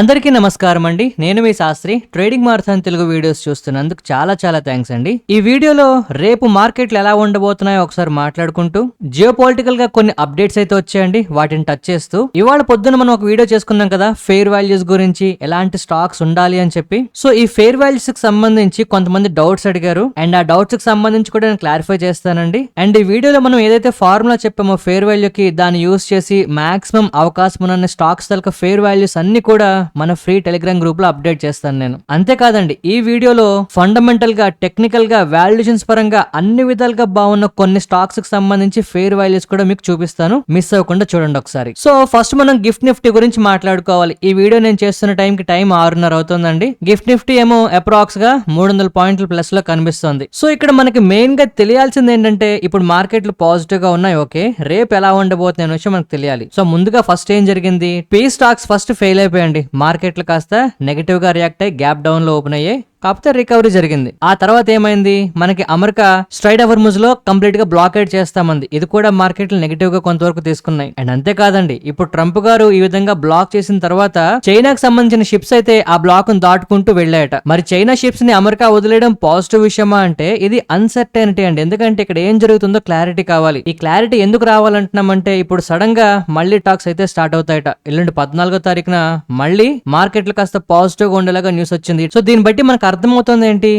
అందరికీ నమస్కారం అండి. నేను మీ Shastri. Trading marathon Telugu videos చూస్తున్నందుకు చాలా థ్యాంక్స్ అండి. ఈ వీడియోలో రేపు మార్కెట్లు ఎలా ఉండబోతున్నాయో ఒకసారి మాట్లాడుకుంటూ జియో పొలిటికల్ గా కొన్ని అప్డేట్స్ అయితే వచ్చాయండి, వాటిని టచ్ చేస్తూ ఇవాళ పొద్దున మనం ఒక వీడియో చేసుకున్నాం కదా, ఫెయిర్ వాల్యూస్ గురించి, ఎలాంటి స్టాక్స్ ఉండాలి అని చెప్పి. సో ఈ ఫెయిర్ వాల్యూస్ కి సంబంధించి కొంతమంది డౌట్స్ అడిగారు, అండ్ ఆ డౌట్స్ కి సంబంధించి కూడా నేను క్లారిఫై చేస్తానండి. అండ్ ఈ వీడియోలో మనం ఏదైతే ఫార్ములా చెప్పామో ఫెయిర్ వాల్యూకి, దాన్ని యూస్ చేసి మాక్సిమం అవకాశం ఉన్న స్టాక్స్ తలక ఫెయిర్ వాల్యూస్ అన్ని కూడా మన ఫ్రీ టెలిగ్రామ్ గ్రూప్ లో అప్డేట్ చేస్తాను నేను. అంతేకాదండి, ఈ వీడియోలో ఫండమెంటల్ గా, టెక్నికల్ గా, వాల్యుయేషన్స్ పరంగా అన్ని విధాలుగా బాగున్న కొన్ని స్టాక్స్ కి సంబంధించి ఫెయిర్ వాల్యూస్ కూడా మీకు చూపిస్తాను, మిస్ అవ్వకుండా చూడండి ఒకసారి. సో ఫస్ట్ మనం గిఫ్ట్ నిఫ్టీ గురించి మాట్లాడుకోవాలి. ఈ వీడియో నేను చేస్తున్న టైంకి టైం 6:30 అవుతుందండి. గిఫ్ట్ నిఫ్టీ ఏమో అప్రాక్స్ గా 300 పాయింట్ల ప్లస్ లో కనిపిస్తుంది. సో ఇక్కడ మనకి మెయిన్ గా తెలియాల్సింది ఏంటంటే, ఇప్పుడు మార్కెట్లు పాజిటివ్ గా ఉన్నాయి, ఓకే, రేపు ఎలా ఉండబోతున్నాయి అనే విషయం మనకు తెలియాలి. సో ముందుగా ఫస్ట్ ఏం జరిగింది, పీ స్టాక్స్ ఫస్ట్ ఫెయిల్ అయిపోయండి. మార్కెట్లు కాస్త నెగటివ్ గా రియాక్ట్ అయ్యి గ్యాప్ డౌన్ లో ఓపెన్ అయ్యాయి, కాకపోతే రికవరీ జరిగింది. ఆ తర్వాత ఏమైంది, మనకి అమెరికా స్ట్రైట్ ఆఫ్ హార్ముజ్ లో కంప్లీట్ గా బ్లాకేడ్ చేస్తామంది. ఇది కూడా మార్కెట్లు నెగటివ్ గా కొంతవరకు తీసుకున్నాయి. అండ్ అంతేకాదండి, ఇప్పుడు ట్రంప్ గారు ఈ విధంగా బ్లాక్ చేసిన తర్వాత చైనాకు సంబంధించిన షిప్స్ అయితే ఆ బ్లాక్ ను దాటుకుంటూ వెళ్ళాయట. మరి చైనా షిప్స్ ని అమెరికా వదిలేయడం పాజిటివ్ విషయమా అంటే, ఇది అన్సర్టైనిటీ అండి. ఎందుకంటే ఇక్కడ ఏం జరుగుతుందో క్లారిటీ కావాలి. ఈ క్లారిటీ ఎందుకు రావాలంటున్నామంటే, ఇప్పుడు సడన్ గా మళ్ళీ టాక్స్ అయితే స్టార్ట్ అవుతాయట. ఎల్లుండి 14వ తారీఖున మళ్ళీ మార్కెట్లు కాస్త పాజిటివ్ గా ఉండేలాగా న్యూస్ వచ్చింది. సో దీన్ని బట్టి మనకు అర్థమవుతుంది ఏంటి,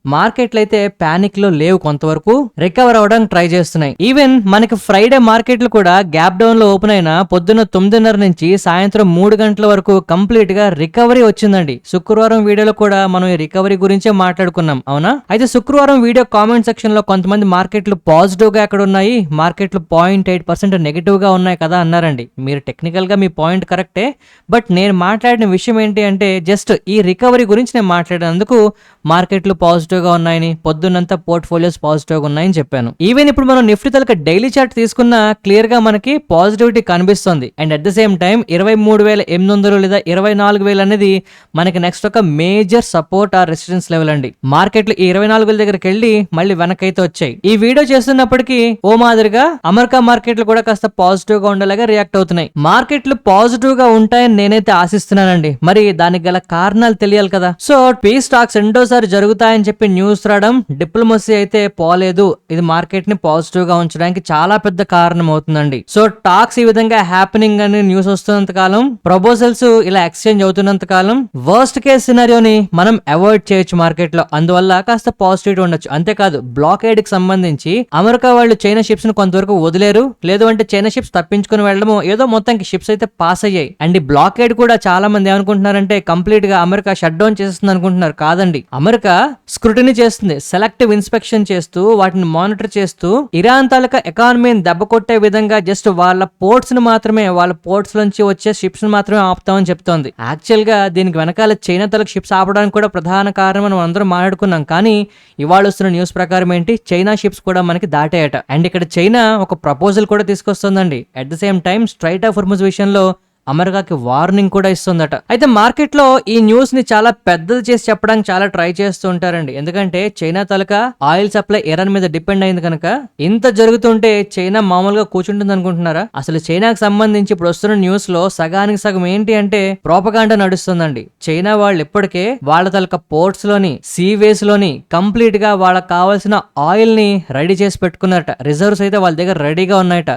మార్కెట్లు అయితే ప్యానిక్ లో లేవు, కొంతవరకు రికవర్ అవడానికి ట్రై చేస్తున్నాయి. ఈవెన్ మనకి ఫ్రైడే మార్కెట్లు కూడా గ్యాప్ డౌన్ లో ఓపెన్ అయినా పొద్దున్న 9:30 నుంచి సాయంత్రం 3 గంటల వరకు కంప్లీట్ గా రికవరీ వచ్చిందండి. శుక్రవారం వీడియోలో కూడా మనం ఈ రికవరీ గురించే మాట్లాడుకున్నాం, అవునా? అయితే శుక్రవారం వీడియో కామెంట్ సెక్షన్ లో కొంతమంది మార్కెట్లు పాజిటివ్ గా ఎక్కడ ఉన్నాయి, మార్కెట్లు 0.8% నెగిటివ్ గా ఉన్నాయి కదా అన్నారండి. మీరు టెక్నికల్ గా మీ పాయింట్ కరెక్టే, బట్ నేను మాట్లాడిన విషయం ఏంటి అంటే, జస్ట్ ఈ రికవరీ గురించి నేను మాట్లాడినందుకు మార్కెట్లు పాజిటివ్ గా ఉన్నాయని, పొద్దున్నంతా పోర్ట్ఫోలియోస్ పాజిటివ్ గా ఉన్నాయని చెప్పాను. ఈవెన్ ఇప్పుడు మనం నిఫ్టీ తలక డైలీ చార్ట్ తీసుకున్నా క్లియర్ గా మనకి పాజిటివిటీ కనిపిస్తుంది. And at the same time 23,800 లేదా 24,000 అనేది మనకి నెక్స్ట్ ఒక major support or resistance level అండి. మార్కెట్లు ఈ 24,000 దగ్గరికి వెళ్ళి మళ్ళీ వెనకైతే వచ్చాయి. ఈ వీడియో చేస్తున్నప్పటికీ ఓ మాదిరిగా అమెరికా మార్కెట్లు కూడా కాస్త పాజిటివ్ గా ఉండేలాగా రియాక్ట్ అవుతున్నాయి. మార్కెట్లు పాజిటివ్ గా ఉంటాయని నేనైతే ఆశిస్తున్నానండి. మరి దానికి గల కారణాలు తెలియాలి కదా. సో పీ స్టాక్స్ రెండోసారి జరుగుతాయని చెప్పి న్యూస్ రావడం, డిప్లొమసీ అయితే పోలేదు. ఇది మార్కెట్ ని పాజిటివ్ గా ఉంచడానికి చాలా పెద్ద కారణం అవుతుందండి. సో టాక్స్ ఈ విధంగా హ్యాపెనింగ్ అని న్యూస్ వస్తున్నంత కాలం, ప్రపోజల్స్ ఇలా ఎక్స్చేంజ్ అవుతున్నంత కాలం వర్స్ట్ కేస్ సినారియోని మనం అవాయిడ్ చేయొచ్చు మార్కెట్ లో. అందువల్ల కాస్త పాజిటివ్ ఉండొచ్చు. అంతేకాదు, బ్లాకేడ్ కి సంబంధించి అమెరికా వాళ్ళు చైనా షిప్స్ ని కొంతవరకు వదిలేరు, లేదు అంటే చైనా షిప్స్ తప్పించుకుని వెళ్ళడము, ఏదో మొత్తానికి షిప్స్ అయితే పాస్ అయ్యాయి. అండ్ ఈ బ్లాకేడ్ కూడా చాలా మంది ఏమనుకుంటున్నారంటే కంప్లీట్ గా అమెరికా షట్ డౌన్ చేస్తుంది అనుకుంటున్నారు. కాదండి, అమెరికా స్క్రూటినీ చేస్తుంది, సెలెక్టివ్ ఇన్స్పెక్షన్ చేస్తూ, వాటిని మానిటర్ చేస్తూ, ఇరాన్ తాలూకా ఎకానమీని దెబ్బ కొట్టే విధంగా జస్ట్ వాళ్ళ పోర్ట్స్ ని మాత్రమే, వాళ్ళ పోర్ట్స్ నుంచి వచ్చే షిప్స్ ని మాత్రమే ఆపుతామని చెప్తోంది. యాక్చువల్ గా దీనికి వెనకాల చైనా తలక షిప్స్ ఆపడానికి కూడా ప్రధాన కారణం మనం అందరం మాట్లాడుకున్నాం. కానీ ఇవాళ వస్తున్న న్యూస్ ప్రకారం ఏంటి, చైనా షిప్స్ కూడా మనకి దాటాయట. అండ్ ఇక్కడ చైనా ఒక ప్రపోజల్ కూడా తీసుకొస్తుందండి. At the same time strait of Hormuz విషయంలో అమెరికాకి వార్నింగ్ కూడా ఇస్తుందట. అయితే మార్కెట్ లో ఈ న్యూస్ ని చాలా పెద్దది చేసి చెప్పడానికి చాలా ట్రై చేస్తూ ఉంటారండి. ఎందుకంటే చైనా తాలూకా ఆయిల్ సప్లై ఇరాన్ మీద డిపెండ్ అయింది కనుక. ఇంత జరుగుతుంటే చైనా మామూలుగా కూర్చుంటుంది అనుకుంటున్నారా? అసలు చైనాకి సంబంధించి ఇప్పుడు వస్తున్న న్యూస్ లో సగానికి సగం ఏంటి అంటే ప్రోపగాండా నడుస్తుందండి. చైనా వాళ్ళు ఇప్పటికే వాళ్ళ తాలూకా పోర్ట్స్ లోని, సీవేస్ లోని కంప్లీట్ గా వాళ్ళకి కావాల్సిన ఆయిల్ ని రెడీ చేసి పెట్టుకున్నారట. రిజర్వ్స్ అయితే వాళ్ళ దగ్గర రెడీగా ఉన్నాయట.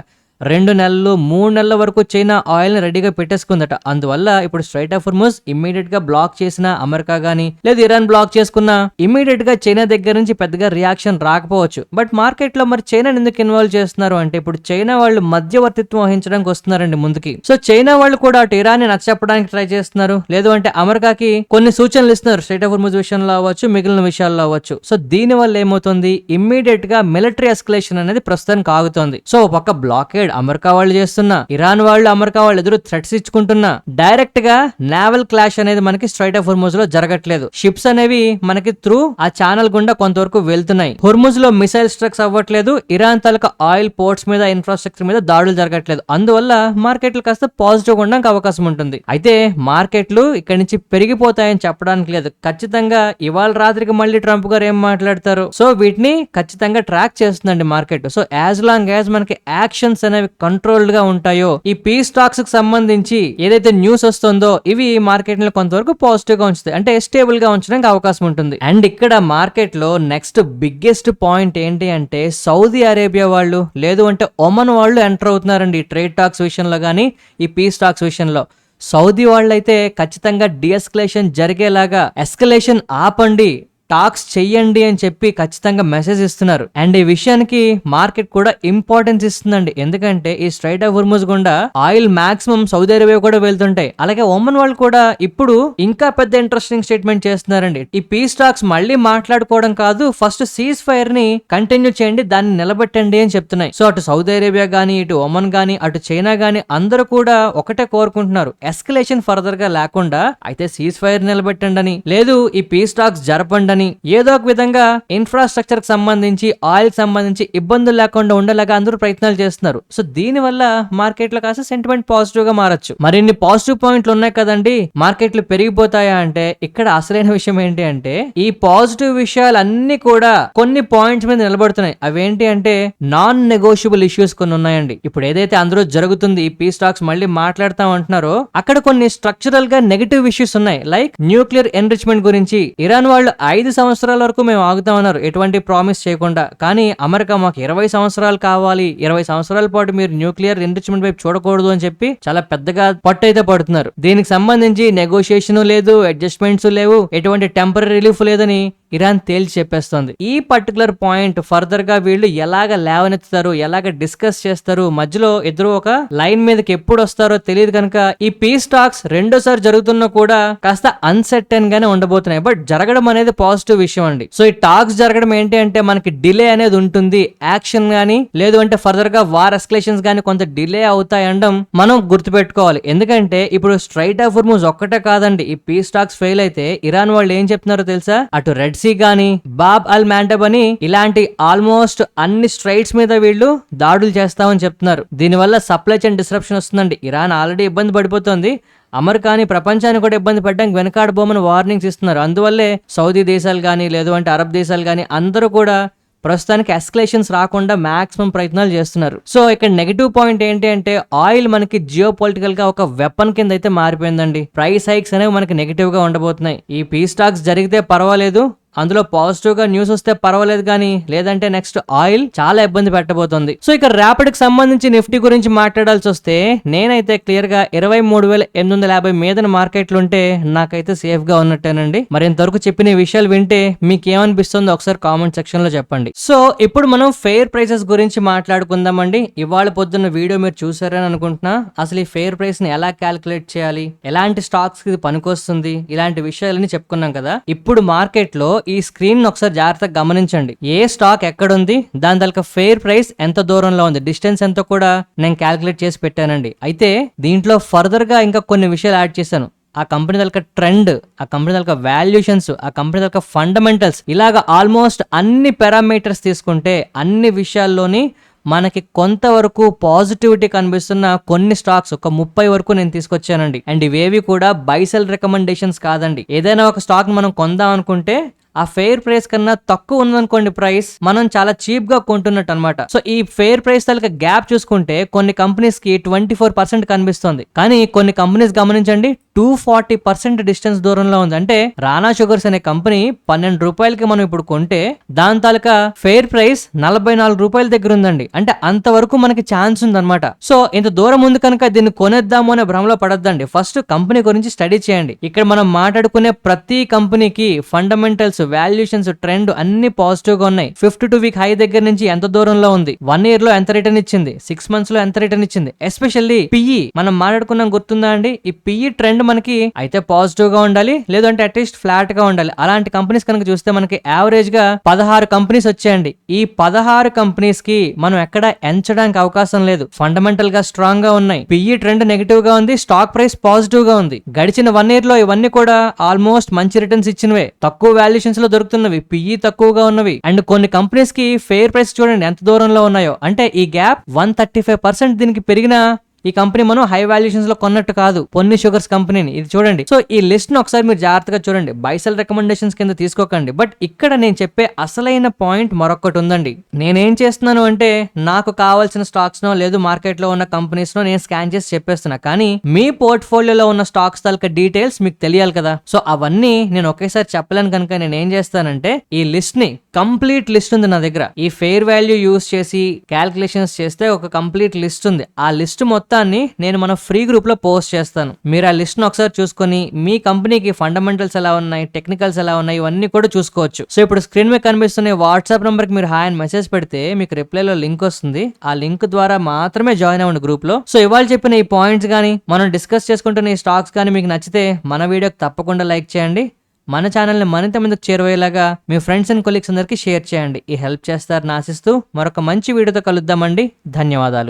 2 నెలలు 3 నెలల వరకు చైనా ఆయిల్ ని రెడీగా పెట్టేసుకుందట. అందువల్ల ఇప్పుడు స్ట్రైట్ ఆఫ్ హార్ముజ్ ఇమ్మీడియట్ గా బ్లాక్ చేసిన అమెరికా గానీ, లేదు ఇరాన్ బ్లాక్ చేసుకున్నా ఇమ్మీడియట్ గా చైనా దగ్గర నుంచి పెద్దగా రియాక్షన్ రాకపోవచ్చు. బట్ మార్కెట్ లో మరి చైనా ఎందుకు ఇన్వాల్వ్ చేస్తున్నారు అంటే, ఇప్పుడు చైనా వాళ్ళు మధ్యవర్తిత్వం వహించడానికి వస్తున్నారండి ముందుకి. సో చైనా వాళ్ళు కూడా అటు ఇరాన్ ని నచ్చచెప్పడానికి ట్రై చేస్తున్నారు, లేదు అంటే అమెరికాకి కొన్ని సూచనలు ఇస్తున్నారు, స్ట్రైట్ ఆఫ్ హార్ముజ్ విషయంలో అవ్వచ్చు, మిగిలిన విషయాల్లో అవ్వచ్చు. సో దీని వల్ల ఏమవుతుంది, ఇమ్మీడియట్ గా మిలిటరీ ఎస్కలేషన్ అనేది ప్రస్తుతానికి ఆగుతోంది. సో పక్క బ్లాకేడ్ అమెరికా వాళ్ళు చేస్తున్నా, ఇరాన్ వాళ్ళు అమెరికా వాళ్ళు ఎదురు థ్రెట్స్ ఇచ్చుకుంటున్నా, డైరెక్ట్ గా నావల్ క్లాష్ అనేది మనకి స్ట్రైట్ ఆఫ్ హార్ముజ్ లో జరగట్లేదు. షిప్స్ అనేవి మనకి త్రూ ఆ ఛానల్ గుండా కొంతవరకు వెళ్తున్నాయి. హార్ముజ్ లో మిసైల్ స్ట్రక్స్ అవ్వట్లేదు, ఇరాన్ తాలూకా ఆయిల్ పోర్ట్స్ మీద, ఇన్ఫ్రాస్ట్రక్చర్ మీద దాడులు జరగట్లేదు. అందువల్ల మార్కెట్లు కాస్త పాజిటివ్ గా ఉండడానికి అవకాశం ఉంటుంది. అయితే మార్కెట్లు ఇక్కడ నుంచి పెరిగిపోతాయని చెప్పడానికి లేదు. ఖచ్చితంగా ఇవాళ రాత్రికి మళ్ళీ ట్రంప్ గారు ఏం మాట్లాడతారు, సో వీటిని ఖచ్చితంగా ట్రాక్ చేస్తుందండి market. So as long as మనకి యాక్షన్స్ అనేవి అనేవి కంట్రోల్డ్ గా ఉంటాయో, ఈ పీ స్టాక్స్ కి సంబంధించి ఏదైతే న్యూస్ వస్తుందో ఇవి మార్కెట్ లో కొంతవరకు పాజిటివ్ గా ఉంచుతాయి, అంటే స్టేబుల్ గా ఉంచడానికి అవకాశం ఉంటుంది. అండ్ ఇక్కడ మార్కెట్ లో నెక్స్ట్ బిగ్గెస్ట్ పాయింట్ ఏంటి అంటే సౌదీ అరేబియా వాళ్ళు లేదు అంటే ఒమన్ వాళ్ళు ఎంటర్ అవుతున్నారండి ట్రేడ్ టాక్స్ విషయంలో కానీ ఈ పీ స్టాక్స్ విషయంలో. సౌదీ వాళ్ళైతే ఖచ్చితంగా డిఎస్కలేషన్ జరిగేలాగా ఎస్కలేషన్ ఆపండి, టాక్స్ చెయ్యండి అని చెప్పి ఖచ్చితంగా మెసేజ్ ఇస్తున్నారు. అండ్ ఈ విషయానికి మార్కెట్ కూడా ఇంపార్టెన్స్ ఇస్తుందండి, ఎందుకంటే ఈ స్ట్రైట్ ఆఫ్ హోర్ముజ్ గుండా ఆయిల్ మాక్సిమం సౌదీ అరేబియా కూడా వెళ్తుంటాయి. అలాగే ఒమన్ వాళ్ళు కూడా ఇప్పుడు ఇంకా పెద్ద ఇంట్రెస్టింగ్ స్టేట్మెంట్ చేస్తున్నారండి. ఈ పీ స్టాక్స్ మళ్ళీ మాట్లాడుకోవడం కాదు, ఫస్ట్ సీజ్ ఫైర్ ని కంటిన్యూ చేయండి, దాన్ని నిలబెట్టండి అని చెప్తున్నాయి. సో అటు సౌదీ అరేబియా గానీ, ఇటు ఒమన్ గానీ, అటు చైనా గానీ అందరూ కూడా ఒకటే కోరుకుంటున్నారు, ఎస్కలేషన్ ఫర్దర్ గా లేకుండా అయితే సీజ్ ఫైర్ నిలబెట్టండి అని, లేదు ఈ పీ స్టాక్స్ జరపండి, ఏదో ఒక విధంగా ఇన్ఫ్రాస్ట్రక్చర్ కి సంబంధించి ఆయిల్ కి సంబంధించి ఇబ్బందులు లేకుండా ఉండేలాగా అందరూ ప్రయత్నాలు చేస్తున్నారు. సో దీని వల్ల మార్కెట్ లో కాస్త సెంటిమెంట్ పాజిటివ్ గా మారచ్చు. మరిన్ని పాజిటివ్ పాయింట్లు ఉన్నాయి కదండి, మార్కెట్లు పెరిగిపోతాయా అంటే ఇక్కడ అసలైన విషయం ఏంటి అంటే ఈ పాజిటివ్ విషయాలన్నీ కూడా కొన్ని పాయింట్స్ మీద నిలబడుతున్నాయి. అవేంటి అంటే నాన్ నెగోషియబుల్ ఇష్యూస్ కొన్ని ఉన్నాయండి. ఇప్పుడు ఏదైతే అందరూ జరుగుతుంది ఈ పీ స్టాక్స్ మళ్ళీ మాట్లాడతాం అంటున్నారో అక్కడ కొన్ని స్ట్రక్చరల్ గా నెగటివ్ ఇష్యూస్ ఉన్నాయి. లైక్ న్యూక్లియర్ ఎన్రిచ్మెంట్ గురించి ఇరాన్ వాళ్ళు 5 సంవత్సరాల వరకు మేము ఆగుతామన్నారు ఎటువంటి ప్రామిస్ చేయకుండా, కానీ అమెరికా మాకు 20 సంవత్సరాలు కావాలి, 20 సంవత్సరాల పాటు మీరు న్యూక్లియర్ ఎన్రిచ్మెంట్ వైపు చూడకూడదు అని చెప్పి చాలా పెద్దగా పట్టు అయితే పడుతున్నారు. దీనికి సంబంధించి నెగోషియేషన్ లేదు, అడ్జస్ట్మెంట్స్ లేవు, ఎటువంటి టెంపరీ రిలీఫ్ లేదని ఇరాన్ తేల్చి చెప్పేస్తోంది. ఈ పర్టికులర్ పాయింట్ ఫర్దర్ గా వీళ్ళు ఎలాగ లేవనెత్తుతారు, ఎలాగ డిస్కస్ చేస్తారు, మధ్యలో ఇద్దరు ఒక లైన్ మీదకి ఎప్పుడు వస్తారో తెలియదు కనుక ఈ పీ స్టాక్స్ రెండోసారి జరుగుతున్నా కూడా కాస్త అన్సర్టెన్ గానే ఉండబోతున్నాయి. బట్ జరగడం అనేది పాజిటివ్ విషయం అండి. సో ఈ టాక్స్ జరగడం ఏంటి అంటే మనకి డిలే అనేది ఉంటుంది, యాక్షన్ గానీ లేదు అంటే ఫర్దర్ గా వార్ ఎస్కలేషన్స్ గానీ కొంత డిలే అవుతాయి అనడం మనం గుర్తుపెట్టుకోవాలి. ఎందుకంటే ఇప్పుడు స్ట్రైట్ ఆఫ్ హోర్ముజ్ ఒక్కటే కాదండి, ఈ పీ స్టాక్స్ ఫెయిల్ అయితే ఇరాన్ వాళ్ళు ఏం చెప్తున్నారో తెలుసా, అటు రెడ్ సీ గానీ బాబ్ అల్ మాండబ్ అని ఇలాంటి ఆల్మోస్ట్ అన్ని స్ట్రైట్స్ మీద వీళ్ళు దాడులు చేస్తామని చెప్తున్నారు. దీనివల్ల సప్లై చైన్ డిస్రప్షన్ వస్తుందండి. ఇరాన్ ఆల్రెడీ ఇబ్బంది పడిపోతుంది, అమెరికాని ప్రపంచాన్ని కూడా ఇబ్బంది పడడానికి వెనకాడబోమని వార్నింగ్స్ ఇస్తున్నారు. అందువల్లే సౌదీ దేశాలు గానీ లేదు అంటే అరబ్ దేశాలు గానీ అందరూ కూడా ప్రస్తుతానికి ఎస్కలేషన్స్ రాకుండా మాక్సిమం ప్రయత్నాలు చేస్తున్నారు. సో ఇక్కడ నెగిటివ్ పాయింట్ ఏంటి అంటే ఆయిల్ మనకి జియో పొలిటికల్ గా ఒక వెపన్ కింద అయితే మారిపోయిందండి. ప్రైస్ హైక్స్ అనేవి మనకి నెగిటివ్ గా ఉండబోతున్నాయి. ఈ పీ స్టాక్స్ జరిగితే పర్వాలేదు, అందులో పాజిటివ్ గా న్యూస్ వస్తే పర్వాలేదు, కానీ లేదంటే నెక్స్ట్ ఆయిల్ చాలా ఇబ్బంది పెట్టబోతోంది. సో ఇక ర్యాపిడ్ కి సంబంధించి నిఫ్టీ గురించి మాట్లాడాల్సి వస్తే నేనైతే క్లియర్ గా 23,850 మీద మార్కెట్లు ఉంటే నాకైతే సేఫ్ గా ఉన్నట్టేనండి. మరి ఇంతవరకు చెప్పిన విషయాలు వింటే మీకు ఏమనిపిస్తుందో ఒకసారి కామెంట్ సెక్షన్ లో చెప్పండి. సో ఇప్పుడు మనం ఫెయిర్ ప్రైసెస్ గురించి మాట్లాడుకుందామండి. ఇవాళ పొద్దున్న వీడియో మీరు చూసారని అనుకుంటున్నా. అసలు ఈ ఫెయిర్ ప్రైస్ ని ఎలా క్యాలిక్యులేట్ చేయాలి, ఎలాంటి స్టాక్స్ కి పనికొస్తుంది, ఇలాంటి విషయాలని చెప్పుకున్నాం కదా. ఇప్పుడు మార్కెట్ లో ఈ స్క్రీన్ ఒకసారి జాగ్రత్తగా గమనించండి. ఏ స్టాక్ ఎక్కడుంది, దాని తలక ఫెయిర్ ప్రైస్ ఎంత దూరంలో ఉంది, డిస్టెన్స్ ఎంత కూడా నేను క్యాలిక్యులేట్ చేసి పెట్టానండి. అయితే దీంట్లో ఫర్దర్ గా ఇంకా కొన్ని విషయాలు యాడ్ చేశాను. ఆ కంపెనీ తలక ట్రెండ్, ఆ కంపెనీ తలక వాల్యుయేషన్స్, ఆ కంపెనీ తలక ఫండమెంటల్స్, ఇలాగా ఆల్మోస్ట్ అన్ని పారామీటర్స్ తీసుకుంటే అన్ని విషయాల్లోని మనకి కొంతవరకు పాజిటివిటీ కనిపిస్తున్న కొన్ని స్టాక్స్ ఒక 30 వరకు నేను తీసుకొచ్చానండి. అండ్ ఇవేవి కూడా బై సెల్ రికమెండేషన్స్ కాదండి. ఏదైనా ఒక స్టాక్ మనం కొందాం అనుకుంటే ఆ ఫెయిర్ ప్రైస్ కన్నా తక్కువ ఉందనుకోండి ప్రైస్, మనం చాలా చీప్ గా కొంటున్నట్టు అనమాట. సో ఈ ఫెయిర్ ప్రైస్ తలక గ్యాప్ చూసుకుంటే కొన్ని కంపెనీస్ కి 24% కనిపిస్తుంది, కానీ కొన్ని కంపెనీస్ గమనించండి 240% డిస్టెన్స్ దూరంలో ఉంది. అంటే రానా షుగర్స్ అనే కంపెనీ 12 రూపాయలకి మనం ఇప్పుడు కొంటే దాని తాలూకా ఫెయిర్ ప్రైస్ 44 రూపాయల దగ్గర ఉందండి. అంటే అంతవరకు మనకి ఛాన్స్ ఉందన్నమాట. సో ఇంత దూరం ఉంది కనుక దీన్ని కొనేద్దాము అనే భ్రమలో పడద్దండి. ఫస్ట్ కంపెనీ గురించి స్టడీ చేయండి. ఇక్కడ మనం మాట్లాడుకునే ప్రతి కంపెనీకి ఫండమెంటల్స్, వాల్యుయేషన్స్, ట్రెండ్ అన్ని పాజిటివ్ గా ఉన్నాయి. 52 వీక్ హై దగ్గర నుంచి ఎంత దూరంలో ఉంది, 1 ఇయర్ లో ఎంత రిటర్న్ ఇచ్చింది, 6 మంత్స్ లో ఎంత రిటర్న్ ఇచ్చింది, ఎస్పెషల్లీ పిఈ మనం మాట్లాడుకున్నాం గుర్తుందా అండి. ఈ పిఈ ట్రెండ్ మనకి అయితే పాజిటివ్ గా ఉండాలి, లేదంటే అట్లీస్ట్ ఫ్లాట్ గా ఉండాలి. అలాంటి కంపెనీస్ కనుక చూస్తే మనకి యావరేజ్ గా 16 కంపెనీస్ వచ్చాయండి. ఈ 16 కంపెనీస్ కి మనం ఎక్కడ ఎంచడానికి అవకాశం లేదు. ఫండమెంటల్ గా స్ట్రాంగ్ గా ఉన్నాయి, పిఈ ట్రెండ్ నెగిటివ్ గా ఉంది, స్టాక్ ప్రైస్ పాజిటివ్ గా ఉంది. గడిచిన 1 ఇయర్ లో ఇవన్నీ కూడా ఆల్మోస్ట్ మంచి రిటర్న్స్ ఇచ్చినవే, తక్కువ వాల్యుయేషన్ లో దొరుకుతున్నవి, పిఈ తక్కువగా ఉన్నవి. అండ్ కొన్ని కంపెనీస్ కి ఫెయిర్ ప్రైస్ చూడండి ఎంత దూరంలో ఉన్నాయో. అంటే ఈ గ్యాప్ 135% దీనికి పెరిగినా ఈ కంపెనీ మనం హై వాల్యుయేషన్స్ లో కొన్నట్టు కాదు, పొన్ని షుగర్స్ కంపెనీని. ఇది చూడండి. సో ఈ లిస్ట్ ను ఒకసారి మీరు జాగ్రత్తగా చూడండి, బైసెల్ రికమెండేషన్స్ కింద తీసుకోకండి. బట్ ఇక్కడ నేను చెప్పే అసలైన పాయింట్ మరొకటి ఉందండి. నేనేం చేస్తున్నాను అంటే నాకు కావాల్సిన స్టాక్స్ నో లేదు మార్కెట్ లో ఉన్న కంపెనీస్ నో నేను స్కాన్ చేసి చెప్పేస్తున్నా, కానీ మీ పోర్ట్ఫోలియోలో ఉన్న స్టాక్స్ తాలూకా డీటెయిల్స్ మీకు తెలియాలి కదా. సో అవన్నీ నేను ఒకేసారి చెప్పలేను కనుక నేను ఏం చేస్తానంటే ఈ లిస్ట్ ని, కంప్లీట్ లిస్ట్ ఉంది నా దగ్గర, ఈ ఫెయిర్ వాల్యూ యూస్ చేసి క్యాల్కులేషన్స్ చేస్తే ఒక కంప్లీట్ లిస్ట్ ఉంది. ఆ లిస్ట్ మొత్తాన్ని నేను మన ఫ్రీ గ్రూప్ లో పోస్ట్ చేస్తాను. మీరు ఆ లిస్ట్ ను ఒకసారి చూసుకొని మీ కంపెనీకి ఫండమెంటల్స్ ఎలా ఉన్నాయి, టెక్నికల్స్ ఎలా ఉన్నాయి, ఇవన్నీ కూడా చూసుకోవచ్చు. సో ఇప్పుడు స్క్రీన్ మీద కనిపిస్తున్న వాట్సాప్ నంబర్ కి మీరు హాయ్ అని మెసేజ్ పెడితే మీకు రిప్లై లో లింక్ వస్తుంది. ఆ లింక్ ద్వారా మాత్రమే జాయిన్ అవ్వండి గ్రూప్ లో. సో ఇవాళ చెప్పిన ఈ పాయింట్స్ గానీ మనం డిస్కస్ చేసుకుంటున్న ఈ స్టాక్స్ కానీ మీకు నచ్చితే మన వీడియోకి తప్పకుండా లైక్ చేయండి. మన ఛానల్ని మరింత మందికి చేరువయ్యేలాగా మీ ఫ్రెండ్స్ అండ్ కొలీగ్స్ అందరికీ షేర్ చేయండి. ఈ హెల్ప్ చేస్తారని ఆశిస్తూ మరొక మంచి వీడియోతో కలుద్దామండి. ధన్యవాదాలు.